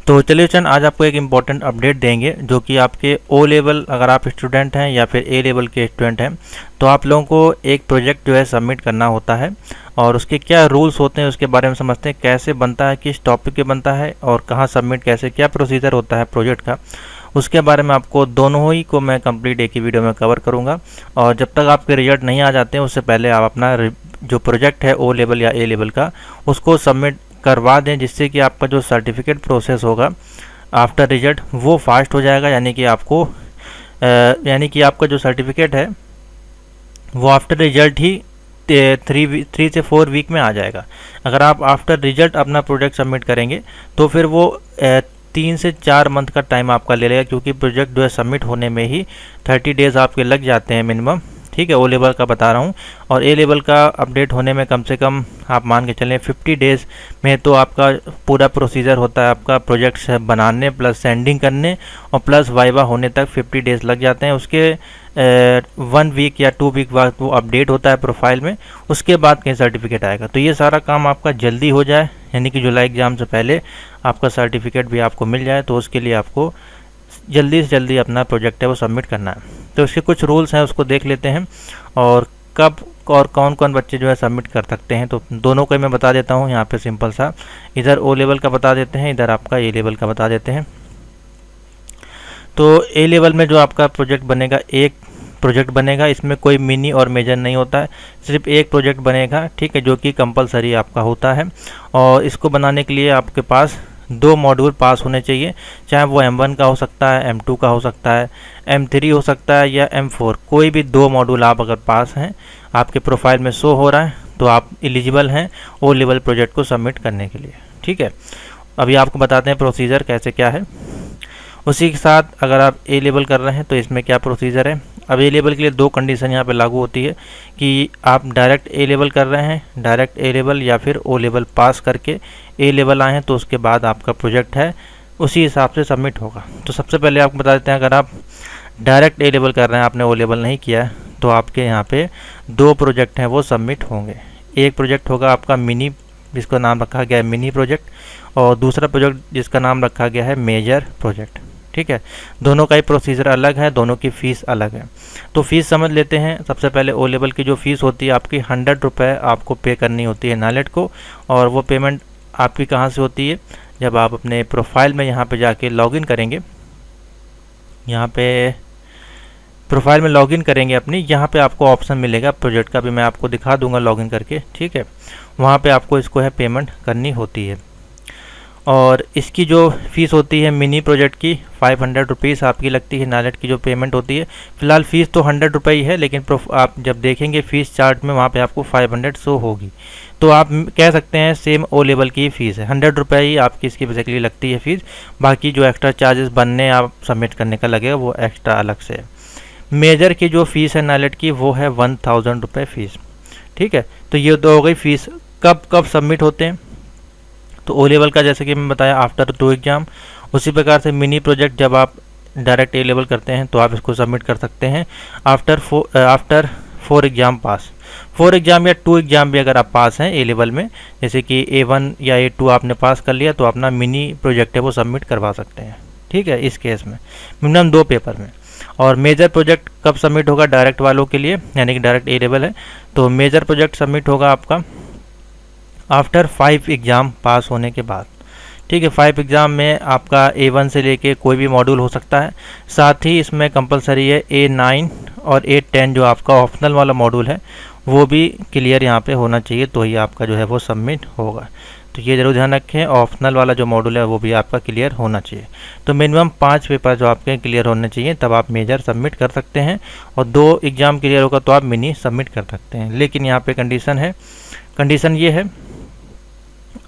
तो चलिए चंद आज आपको एक इम्पॉर्टेंट अपडेट देंगे जो कि आपके ओ लेवल अगर आप स्टूडेंट हैं या फिर ए लेवल के स्टूडेंट हैं तो आप लोगों को एक प्रोजेक्ट जो है सबमिट करना होता है और उसके क्या रूल्स होते हैं उसके बारे में समझते हैं, कैसे बनता है, किस टॉपिक पे बनता है और कहाँ सबमिट कैसे, क्या प्रोसीजर होता है प्रोजेक्ट का, उसके बारे में आपको दोनों ही को मैं कंप्लीट एक ही वीडियो में कवर करूँगा। और जब तक आपके रिजल्ट नहीं आ जाते हैं उससे पहले आप अपना जो प्रोजेक्ट है ओ लेवल या ए लेवल का उसको सबमिट करवा दें, जिससे कि आपका जो सर्टिफिकेट प्रोसेस होगा आफ्टर रिजल्ट वो फास्ट हो जाएगा। यानी कि आपका जो सर्टिफिकेट है वो आफ्टर रिजल्ट ही 3 से 4 वीक में आ जाएगा। अगर आप आफ्टर रिजल्ट अपना प्रोजेक्ट सबमिट करेंगे तो फिर वो 3 से 4 मंथ का टाइम आपका ले लेगा, क्योंकि प्रोजेक्ट जो है सबमिट होने में ही 30 डेज़ आपके लग जाते हैं मिनिमम। ठीक है, ओ लेवल का बता रहा हूँ। और ए लेवल का अपडेट होने में कम से कम आप मान के चलें 50 डेज़ में तो आपका पूरा प्रोसीजर होता है, आपका प्रोजेक्ट बनाने प्लस सेंडिंग करने और प्लस वाइवा होने तक 50 डेज़ लग जाते हैं। उसके 1 वीक या 2 वीक बाद वो अपडेट होता है प्रोफाइल में, उसके बाद कहीं सर्टिफिकेट आएगा। तो ये सारा काम आपका जल्दी हो जाए, यानी कि जुलाई एग्ज़ाम से पहले आपका सर्टिफिकेट भी आपको मिल जाए, तो उसके लिए आपको जल्दी से जल्दी अपना प्रोजेक्ट है वो सबमिट करना है। तो इसके कुछ रूल्स हैं उसको देख लेते हैं और कब और कौन कौन बच्चे जो है सबमिट कर सकते हैं। तो दोनों को मैं बता देता हूँ यहाँ पे सिंपल सा, इधर ओ लेवल का बता देते हैं, इधर आपका ए लेवल का बता देते हैं। तो ए लेवल में जो आपका प्रोजेक्ट बनेगा, एक प्रोजेक्ट बनेगा, इसमें कोई मिनी और मेजर नहीं होता है, सिर्फ एक प्रोजेक्ट बनेगा। ठीक है, जो कि कंपलसरी आपका होता है। और इसको बनाने के लिए आपके पास 2 मॉड्यूल पास होने चाहिए, चाहे वो M1 का हो सकता है, M2 का हो सकता है, M3 हो सकता है या M4। कोई भी 2 मॉड्यूल आप अगर पास हैं, आपके प्रोफाइल में शो हो रहा है, तो आप एलिजिबल हैं ओ लेवल प्रोजेक्ट को सबमिट करने के लिए। ठीक है, अभी आपको बताते हैं प्रोसीजर कैसे क्या है। उसी के साथ अगर आप ए लेवल कर रहे हैं तो इसमें क्या प्रोसीजर है। अब ए लेवल के लिए 2 कंडीशन यहाँ पे लागू होती है कि आप डायरेक्ट ए लेवल कर रहे हैं, डायरेक्ट ए लेवल, या फिर ओ लेवल पास करके ए लेवल आए हैं, तो उसके बाद आपका प्रोजेक्ट है उसी हिसाब से सबमिट होगा। तो सबसे पहले आपको बता देते हैं, अगर आप डायरेक्ट ए लेवल कर रहे हैं, आपने ओ लेवल नहीं किया है, तो आपके यहाँ पे 2 प्रोजेक्ट हैं वो सबमिट होंगे। एक प्रोजेक्ट होगा आपका मिनी, जिसका नाम रखा गया है मिनी प्रोजेक्ट, और दूसरा प्रोजेक्ट जिसका नाम रखा गया है मेजर प्रोजेक्ट। ठीक है, दोनों का ही प्रोसीजर अलग है, दोनों की फ़ीस अलग है। तो फ़ीस समझ लेते हैं। सबसे पहले ओ लेवल की जो फ़ीस होती है आपकी 100 रुपये आपको पे करनी होती है नालेट को। और वो पेमेंट आपकी कहाँ से होती है, जब आप अपने प्रोफाइल में यहाँ पे जाके लॉगिन करेंगे, यहाँ पे प्रोफाइल में लॉगिन करेंगे अपनी, यहाँ पे आपको ऑप्शन मिलेगा प्रोजेक्ट का, भी मैं आपको दिखा दूंगा लॉगिन करके। ठीक है, वहाँ पे आपको इसको है पेमेंट करनी होती है। और इसकी जो फ़ीस होती है मिनी प्रोजेक्ट की 500 रुपीज़ आपकी लगती है, नालेट की जो पेमेंट होती है। फ़िलहाल फ़ीस तो 100 रुपये ही है, लेकिन आप जब देखेंगे फ़ीस चार्ट में वहाँ पे आपको 500 शो होगी। तो आप कह सकते हैं सेम ओ लेवल की फ़ीस है, 100 रुपये ही आपकी इसकी बेसिकली लगती है फ़ीस। बाकी जो एक्स्ट्रा चार्जेस बनने आप सबमिट करने का लगेगा वो एक्स्ट्रा अलग से है। मेजर की जो फ़ीस है नालेट की वो है 1000 रुपये फ़ीस। ठीक है, तो ये तो हो गई फ़ीस। कब सबमिट होते हैं, तो ओ लेवल का जैसे कि मैं बताया आफ्टर 2 एग्ज़ाम, उसी प्रकार से मिनी प्रोजेक्ट जब आप डायरेक्ट ए लेवल करते हैं तो आप इसको सबमिट कर सकते हैं आफ्टर 4 एग्ज़ाम पास। 4 एग्ज़ाम या 2 एग्ज़ाम भी अगर आप पास हैं ए लेवल में, जैसे कि A1 या A2 आपने पास कर लिया, तो अपना मिनी प्रोजेक्ट है वो सबमिट करवा सकते हैं। ठीक है, इस केस में मिनिमम 2 पेपर में। और मेजर प्रोजेक्ट कब सबमिट होगा डायरेक्ट वालों के लिए, यानी कि डायरेक्ट ए लेवल है, तो मेजर प्रोजेक्ट सबमिट होगा आपका आफ्टर 5 एग्ज़ाम पास होने के बाद। ठीक है, 5 एग्ज़ाम में आपका A1 से लेके कोई भी मॉड्यूल हो सकता है। साथ ही इसमें कंपलसरी है A9 और A10 जो आपका ऑप्शनल वाला मॉड्यूल है वो भी क्लियर यहाँ पे होना चाहिए, तो ही आपका जो है वो सबमिट होगा। तो ये ज़रूर ध्यान रखें, ऑप्शनल वाला जो मॉड्यूल है वो भी आपका क्लियर होना चाहिए। तो मिनिमम 5 पेपर जो आपके क्लियर होने चाहिए, तब आप मेजर सबमिट कर सकते हैं। और 2 एग्ज़ाम क्लियर होगा तो आप मिनी सबमिट कर सकते हैं। लेकिन यहाँ पे कंडीशन है, कंडीशन ये है,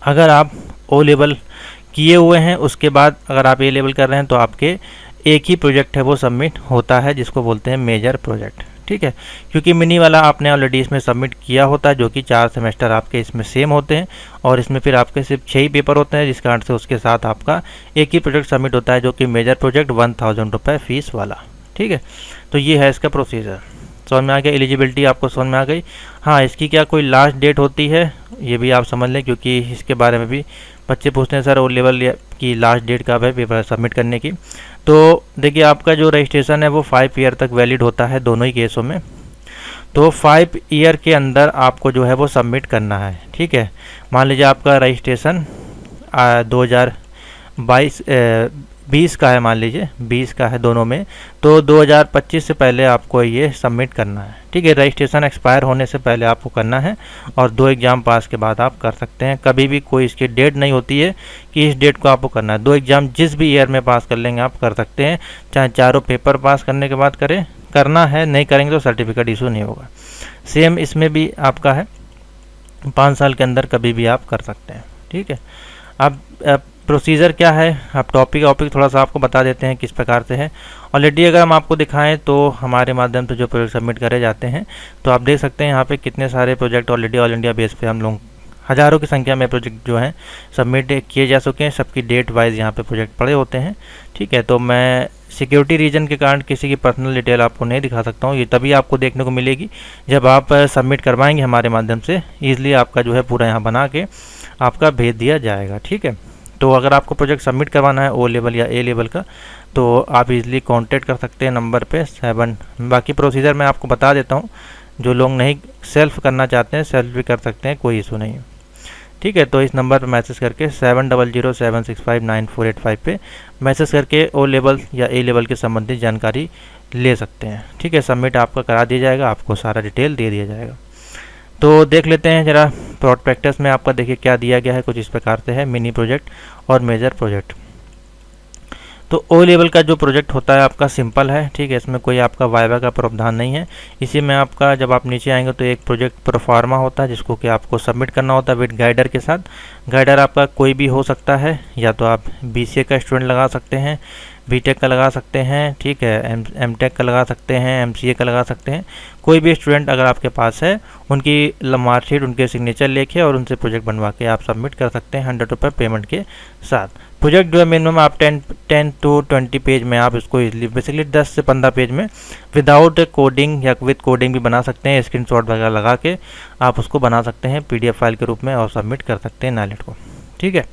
अगर आप ओ लेवल किए हुए हैं उसके बाद अगर आप ए लेवल कर रहे हैं तो आपके एक ही प्रोजेक्ट है वो सबमिट होता है, जिसको बोलते हैं मेजर प्रोजेक्ट। ठीक है, क्योंकि मिनी वाला आपने ऑलरेडी इसमें सबमिट किया होता है, जो कि 4 सेमेस्टर आपके इसमें सेम होते हैं, और इसमें फिर आपके सिर्फ 6 ही पेपर होते हैं, जिस कारण से उसके साथ आपका एक ही प्रोजेक्ट सबमिट होता है, जो कि मेजर प्रोजेक्ट 1000 रुपये फ़ीस वाला। ठीक है, तो ये है इसका प्रोसीजर। समझ में आ गया, एलिजिबिलिटी आपको समझ में आ गई। हाँ, इसकी क्या कोई लास्ट डेट होती है ये भी आप समझ लें, क्योंकि इसके बारे में भी बच्चे पूछते हैं सर ओ लेवल कि लास्ट डेट कब है पेपर सबमिट करने की। तो देखिए आपका जो रजिस्ट्रेशन है वो 5 ईयर तक वैलिड होता है दोनों ही केसों में। तो 5 ईयर के अंदर आपको जो है वो सबमिट करना है, ठीक है। मान लीजिए आपका रजिस्ट्रेशन 2020 का है, मान लीजिए 20 का है दोनों में, तो 2025 से पहले आपको ये सबमिट करना है, ठीक है। रजिस्ट्रेशन एक्सपायर होने से पहले आपको करना है और 2 एग्ज़ाम पास के बाद आप कर सकते हैं। कभी भी कोई इसकी डेट नहीं होती है कि इस डेट को आपको करना है। 2 एग्ज़ाम जिस भी ईयर में पास कर लेंगे आप कर सकते हैं, चाहे चारों पेपर पास करने के बाद करना है, नहीं करेंगे तो सर्टिफिकेट इशू नहीं होगा। सेम इसमें भी आपका है, 5 साल के अंदर कभी भी आप कर सकते हैं, ठीक है। अब प्रोसीजर क्या है, आप टॉपिक थोड़ा सा आपको बता देते हैं किस प्रकार से है। ऑलरेडी अगर हम आपको दिखाएं तो हमारे माध्यम से जो प्रोजेक्ट सबमिट करे जाते हैं, तो आप देख सकते हैं यहाँ पे कितने सारे project already all India base पे हम लोग हज़ारों की संख्या में प्रोजेक्ट जो हैं सबमिट किए जा चुके हैं। सबकी डेट वाइज यहाँ पे प्रोजेक्ट पड़े होते हैं, ठीक है। तो मैं सिक्योरिटी रीजन के कारण किसी की पर्सनल डिटेल आपको नहीं दिखा सकता हूँ, ये तभी आपको देखने को मिलेगी जब आप सबमिट करवाएंगे हमारे माध्यम से। ईजिली आपका जो है पूरा यहाँ बना के आपका भेज दिया जाएगा, ठीक है। तो अगर आपको प्रोजेक्ट सबमिट करवाना है O लेवल या A लेवल का, तो आप इजीली कांटेक्ट कर सकते हैं नंबर पे 7। बाकी प्रोसीजर मैं आपको बता देता हूँ, जो लोग नहीं सेल्फ करना चाहते हैं सेल्फ भी कर सकते हैं, कोई इशू नहीं है, ठीक है। तो इस नंबर पर मैसेज करके 7007659485 पे मैसेज करके O लेवल या A लेवल के संबंधित जानकारी ले सकते हैं, ठीक है। सबमिट आपका करा दिया जाएगा, आपको सारा डिटेल दे दिया जाएगा। तो देख लेते हैं ज़रा प्रोस्पेक्टस में आपका, देखिए क्या दिया गया है, कुछ इस प्रकार से है, मिनी प्रोजेक्ट और मेजर प्रोजेक्ट। तो O लेवल का जो प्रोजेक्ट होता है आपका सिंपल है, ठीक है। इसमें कोई आपका वाइवा का प्रावधान नहीं है। इसी में आपका जब आप नीचे आएंगे तो एक प्रोजेक्ट प्रोफार्मा होता है जिसको कि आपको सबमिट करना होता है विद गाइडर के साथ। गाइडर आपका कोई भी हो सकता है, या तो आप BCA का स्टूडेंट लगा सकते हैं, BTech का लगा सकते हैं, ठीक है, MTech का लगा सकते हैं, MCA का लगा सकते हैं। कोई भी स्टूडेंट अगर आपके पास है, उनकी मार्कशीट, उनके सिग्नेचर लेके और उनसे प्रोजेक्ट बनवा के आप सबमिट कर सकते हैं 100 रुपये पेमेंट के साथ। प्रोजेक्ट जो है मिनिमम आप 10 to 20 पेज में आप इसको इजीली बेसिकली 10 से 15 पेज में विदाउट कोडिंग या विद कोडिंग भी बना सकते हैं। स्क्रीनशॉट वगैरह लगा के आप उसको बना सकते हैं PDF फाइल के रूप में और सबमिट कर सकते हैं नाइलेट को, ठीक है।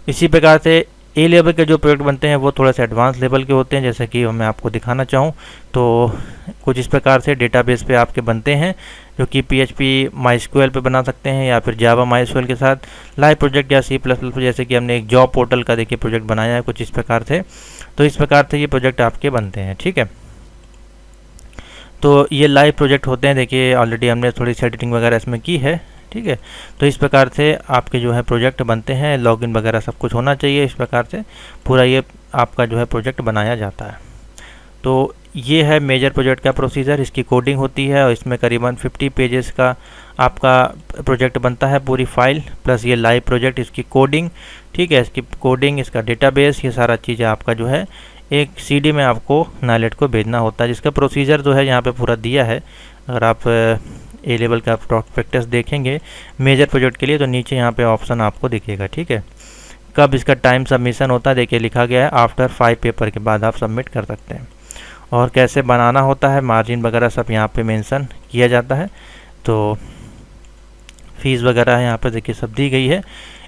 इसी प्रकार से A लेवल के जो प्रोजेक्ट बनते हैं वो थोड़ा सा एडवांस लेवल के होते हैं, जैसे कि मैं आपको दिखाना चाहूँ तो कुछ इस प्रकार से डेटाबेस पे आपके बनते हैं, जो कि PHP MySQL पे बना सकते हैं या फिर जावा MySQL के साथ लाइव प्रोजेक्ट या C++, जैसे कि हमने एक जॉब पोर्टल का देखिए प्रोजेक्ट बनाया है कुछ इस प्रकार से। तो इस प्रकार से ये प्रोजेक्ट आपके बनते हैं, ठीक है। तो ये लाइव प्रोजेक्ट होते हैं, देखिए ऑलरेडी हमने थोड़ी सी एडिटिंग वगैरह इसमें की है, ठीक है। तो इस प्रकार से आपके जो है प्रोजेक्ट बनते हैं, लॉगिन वगैरह सब कुछ होना चाहिए। इस प्रकार से पूरा ये आपका जो है प्रोजेक्ट बनाया जाता है। तो ये है मेजर प्रोजेक्ट का प्रोसीजर, इसकी कोडिंग होती है और इसमें करीबन 50 पेजेस का आपका प्रोजेक्ट बनता है, पूरी फाइल प्लस ये लाइव प्रोजेक्ट, इसकी कोडिंग, ठीक है, इसकी कोडिंग, इसका डेटाबेस, ये सारा चीज़ें आपका जो है एक CD में आपको नाइलेट को भेजना होता है, जिसका प्रोसीजर जो है यहाँ पे पूरा दिया है। अगर आप A लेवल का प्रोस्पेक्टस देखेंगे मेजर प्रोजेक्ट के लिए तो नीचे यहाँ पे ऑप्शन आपको दिखेगा, ठीक है। कब इसका टाइम सबमिशन होता है, देखिए लिखा गया है आफ्टर 5 पेपर के बाद आप सबमिट कर सकते हैं। और कैसे बनाना होता है, मार्जिन वगैरह सब यहाँ पे मेंशन किया जाता है। तो फीस वगैरह यहाँ पे देखिए सब दी गई है।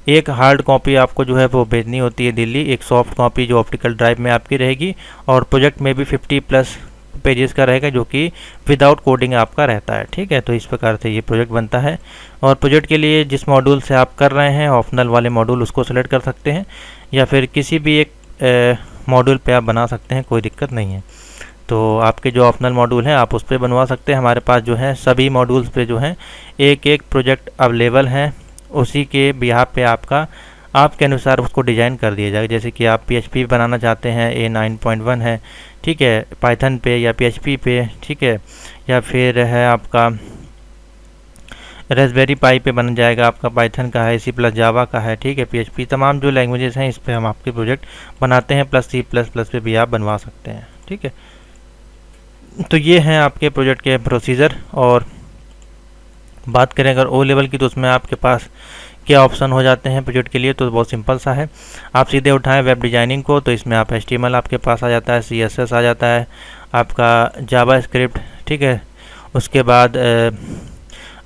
एक हार्ड कॉपी आपको जो है वो भेजनी होती है दिल्ली, एक सॉफ्ट कॉपी जो ऑप्टिकल ड्राइव में आपकी रहेगी, और प्रोजेक्ट में भी 50+ पेजेस का रहेगा जो कि विदाउट कोडिंग आपका रहता है, ठीक है। तो इस प्रकार से ये प्रोजेक्ट बनता है। और प्रोजेक्ट के लिए जिस मॉड्यूल से आप कर रहे हैं ऑप्शनल वाले मॉड्यूल उसको सेलेक्ट कर सकते हैं, या फिर किसी भी एक मॉड्यूल पे आप बना सकते हैं, कोई दिक्कत नहीं है। तो आपके जो ऑप्शनल मॉड्यूल हैं आप उस पर बनवा सकते हैं। हमारे पास जो है सभी मॉड्यूल्स पे जो है एक एक प्रोजेक्ट अवेलेबल हैं, उसी के बिहाफ पे आपके अनुसार उसको डिज़ाइन कर दिया जाएगा। जैसे कि आप PHP बनाना चाहते हैं, A9.1 है, ठीक है, पाइथन पे या PHP पे, ठीक है, या फिर है आपका रेस्पबेरी पाई पे बन जाएगा, आपका पाइथन का है, C+ जावा का है, ठीक है, PHP, तमाम जो लैंग्वेजेस हैं इस पे हम आपके प्रोजेक्ट बनाते हैं, प्लस C++ पे भी आप बनवा सकते हैं, ठीक है। तो ये हैं आपके प्रोजेक्ट के प्रोसीजर। और बात करें अगर O लेवल की तो उसमें आपके पास क्या ऑप्शन हो जाते हैं प्रोजेक्ट के लिए, तो बहुत सिंपल सा है। आप सीधे उठाएं वेब डिजाइनिंग को, तो इसमें आप HTML आपके पास आ जाता है, CSS आ जाता है, आपका जावा स्क्रिप्ट, ठीक है। उसके बाद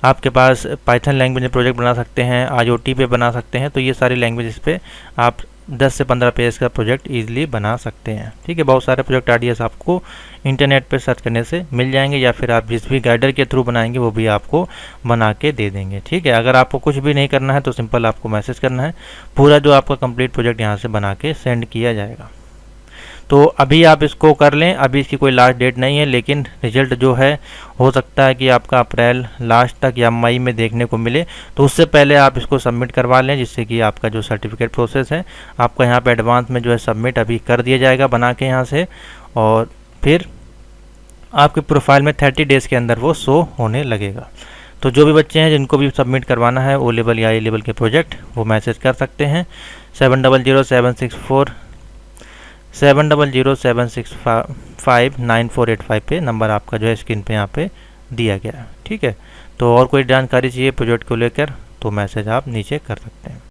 आपके पास पाइथन लैंग्वेज में प्रोजेक्ट बना सकते हैं, IoT पे बना सकते हैं। तो ये सारी लैंग्वेज पे आप 10 से 15 पेज का प्रोजेक्ट ईजिली बना सकते हैं। ठीक है, बहुत सारे प्रोजेक्ट आइडियाज़ आपको इंटरनेट पर सर्च करने से मिल जाएंगे, या फिर आप जिस भी गाइडर के थ्रू बनाएंगे वो भी आपको बना के दे देंगे। ठीक है, अगर आपको कुछ भी नहीं करना है तो सिंपल आपको मैसेज करना है, पूरा जो आपका कंप्लीट प्रोजेक्ट यहाँ से बना के सेंड किया जाएगा। तो अभी आप इसको कर लें, अभी इसकी कोई लास्ट डेट नहीं है, लेकिन रिजल्ट जो है हो सकता है कि आपका अप्रैल लास्ट तक या मई में देखने को मिले। तो उससे पहले आप इसको सबमिट करवा लें, जिससे कि आपका जो सर्टिफिकेट प्रोसेस है आपका यहाँ पे एडवांस में जो है सबमिट अभी कर दिया जाएगा बना के यहाँ से, और फिर आपके प्रोफाइल में 30 डेज़ के अंदर वो शो होने लगेगा। तो जो भी बच्चे हैं जिनको भी सबमिट करवाना है ओ लेवल या ए लेवल के प्रोजेक्ट, वो मैसेज कर सकते हैं 7007659485 पे। नंबर आपका जो है स्क्रीन पे यहाँ पे दिया गया है। ठीक है, तो और कोई जानकारी चाहिए प्रोजेक्ट को लेकर तो मैसेज आप नीचे कर सकते हैं।